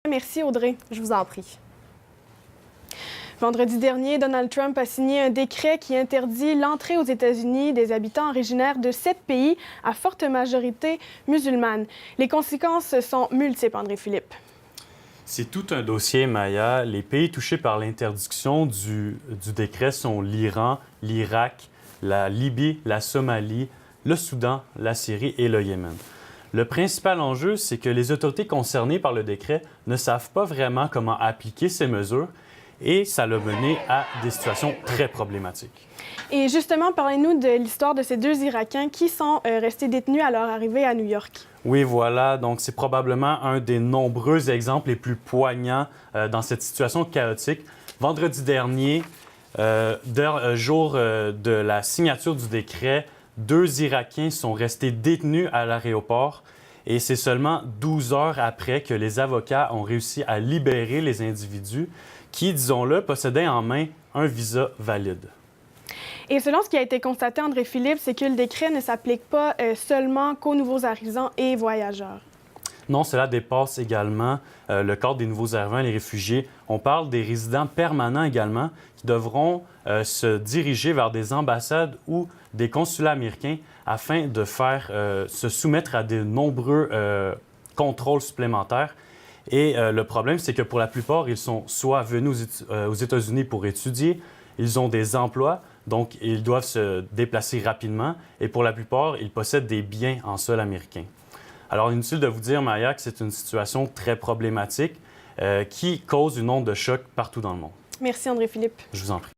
Merci Audrey, je vous en prie. Vendredi dernier, Donald Trump a signé un décret qui interdit l'entrée aux États-Unis des habitants originaires de 7 pays à forte majorité musulmane. Les conséquences sont multiples, André-Philippe. C'est tout un dossier, Maya. Les pays touchés par l'interdiction du décret sont l'Iran, l'Irak, la Libye, la Somalie, le Soudan, la Syrie et le Yémen. Le principal enjeu, c'est que les autorités concernées par le décret ne savent pas vraiment comment appliquer ces mesures et ça l'a mené à des situations très problématiques. Et justement, parlez-nous de l'histoire de ces 2 Irakiens qui sont restés détenus à leur arrivée à New York. Oui, voilà. Donc, c'est probablement un des nombreux exemples les plus poignants dans cette situation chaotique. Vendredi dernier, jour de la signature du décret, 2 Irakiens sont restés détenus à l'aéroport et c'est seulement 12 heures après que les avocats ont réussi à libérer les individus qui, disons-le, possédaient en main un visa valide. Et selon ce qui a été constaté, André-Philippe, c'est que le décret ne s'applique pas seulement qu'aux nouveaux arrivants et voyageurs. Non, cela dépasse également le cadre des nouveaux arrivants, les réfugiés. On parle des résidents permanents également qui devront se diriger vers des ambassades ou des consulats américains afin de se soumettre à de nombreux contrôles supplémentaires. Et le problème, c'est que pour la plupart, ils sont soit venus aux États-Unis pour étudier, ils ont des emplois, donc ils doivent se déplacer rapidement, et pour la plupart, ils possèdent des biens en sol américain. Alors, inutile de vous dire, Maya, que c'est une situation très problématique qui cause une onde de choc partout dans le monde. Merci, André-Philippe. Je vous en prie.